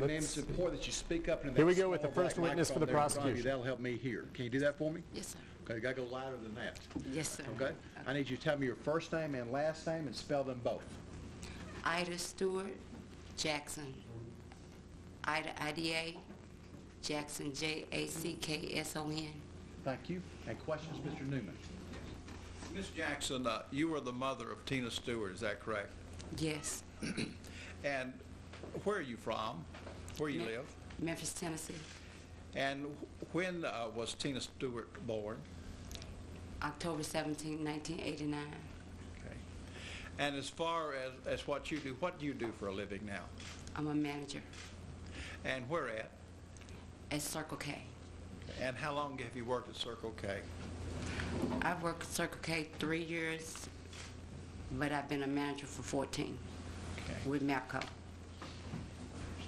And then it's important that you speak up. Here we go with the first witness for the prosecution. That'll help me hear. Can you do that for me? Yes, sir. Okay, you gotta go louder than that. Yes, sir. Okay? I need you to tell me your first name and last name and spell them both. Ida Stewart Jackson. Ida, I-D-A, Jackson, J-A-C-K-S-O-N. Thank you. And questions, Mr. Newman? Ms. Jackson, you were the mother of Tina Stewart, is that correct? Yes. And where are you from? Where you live? Memphis, Tennessee. And when was Tina Stewart born? October 17, 1989. Okay. And as far as what do you do for a living now? I'm a manager And where at? at Circle K. And how long have you worked at Circle K? I've worked at Circle K 3 years, but I've been a manager for 14 Okay. with MAPCO.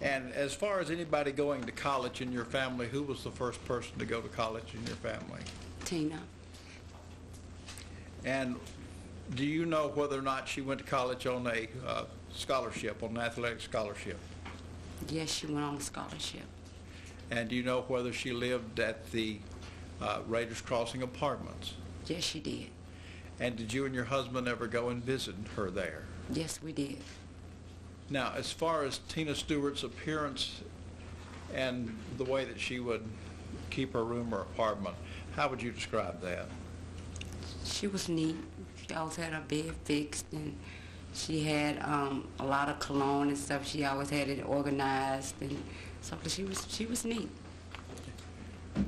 And as far as anybody going to college in your family, who was the first person to go to college in your family? Tina. And do you know whether or not she went to college on a scholarship, on an athletic scholarship? Yes, she went on a scholarship. And do you know whether she lived at the Raiders Crossing Apartments? Yes, she did. And did you and your husband ever go and visit her there? Yes, we did. Now, as far as Tina Stewart's appearance and the way that she would keep her room or apartment, how would you describe that? She was neat. She always had her bed fixed, and she had a lot of cologne and stuff. She always had it organized, and so she was neat.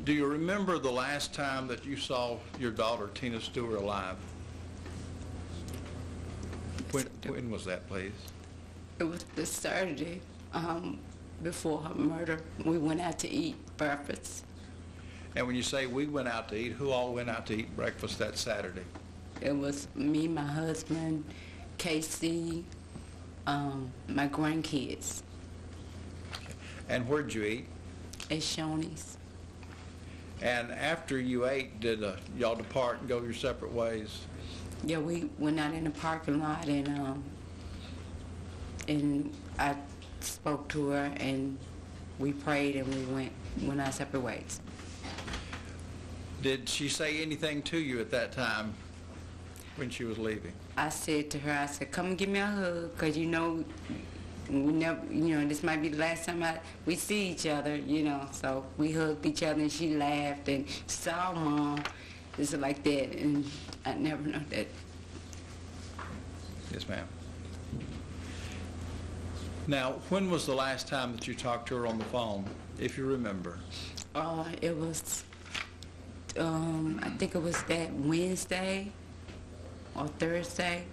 Do you remember the last time that you saw your daughter, Tina Stewart, alive? When was that, please? It was the Saturday before her murder. We went out to eat breakfast. And when you say we went out to eat, who all went out to eat breakfast that Saturday? It was me, my husband, Casey, my grandkids. And where'd you eat? At Shoney's. And after you ate, did y'all depart and go your separate ways? Yeah, we went out in the parking lot, and I spoke to her, and we prayed, and we went our separate ways. Did she say anything to you at that time when she was leaving? I said to her, I said, come and give me a hug, because we never, this might be the last time we see each other, so we hugged each other, and she laughed, and she said, oh, Mom, this is like that, and I never know that. Yes, ma'am. Now, when was the last time that you talked to her on the phone, if you remember? It was, I think it was that Wednesday or Thursday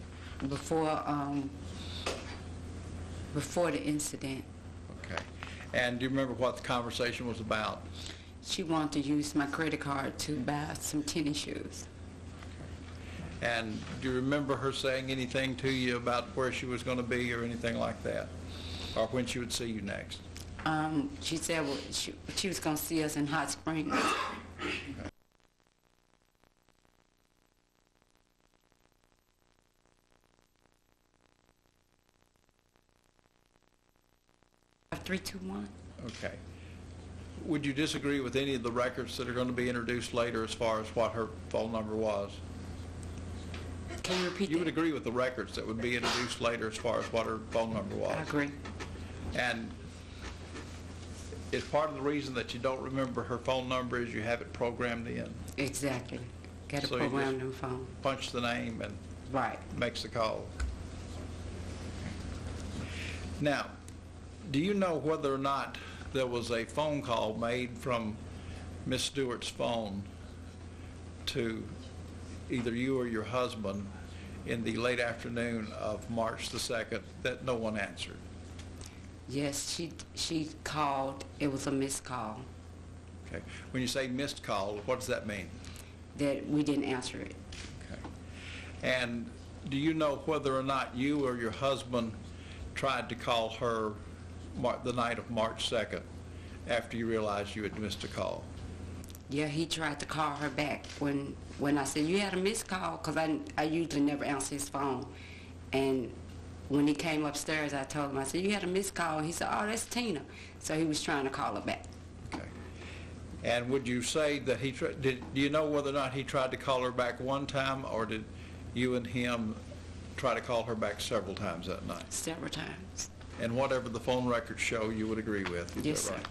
before the incident. Okay. And do you remember what the conversation was about? She wanted to use my credit card to buy some tennis shoes. And do you remember her saying anything to you about where she was going to be or anything like that? Or when she would see you next? She said she was going to see us in Hot Springs. Okay. 321. Okay. Would you disagree with any of the records that are going to be introduced later as far as what her phone number was? Can you repeat that? You would agree with the records that would be introduced later as far as what her phone number was? I agree. And is part of the reason that you don't remember her phone number is you have it programmed in? Exactly. Got to So you program just new phone. punch the name and Right. makes the call. Now, do you know whether or not there was a phone call made from Miss Stewart's phone to either you or your husband in the late afternoon of March the 2nd that no one answered? Yes, she called. It was a missed call. Okay. When you say missed call, what does that mean? That we didn't answer it. Okay. And do you know whether or not you or your husband tried to call her the night of March 2nd after you realized you had missed a call? Yeah, he tried to call her back when I said, you had a missed call, because I usually never answer his phone. And when he came upstairs, I told him, I said, you had a missed call. And he said, oh, that's Tina. So he was trying to call her back. Okay. And would you say that do you know whether or not he tried to call her back one time, or did you and him try to call her back several times that night? Several times. And whatever the phone records show, you would agree with? Is Yes, that right? sir.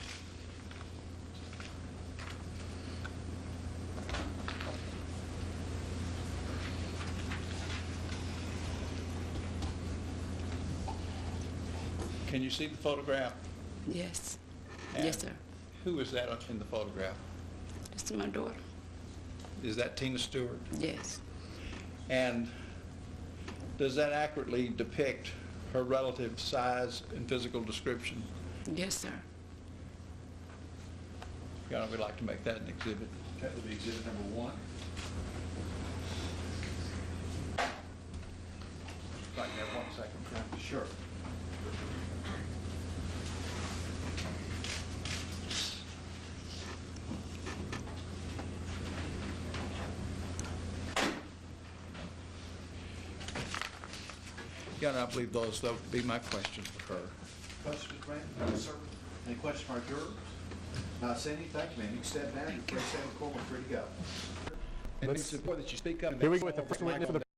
Can you see the photograph? Yes. And Yes, sir. Who is that in the photograph? This is my daughter. Is that Tina Stewart? Yes. And does that accurately depict her relative size and physical description? Yes, sir. Your Honor, we'd like to make that an exhibit. That would be exhibit number 1. Right there, 1 second, Frank. Sure. Your Honor, I believe that would be my questions for her. Questions, Brandon? No, sir. Any questions for our jurors? Not seeing any, thank you, ma'am. You can step down, you're free to stay in the court, we're free to go. And it's important that you speak up. Here we go with the first witness for the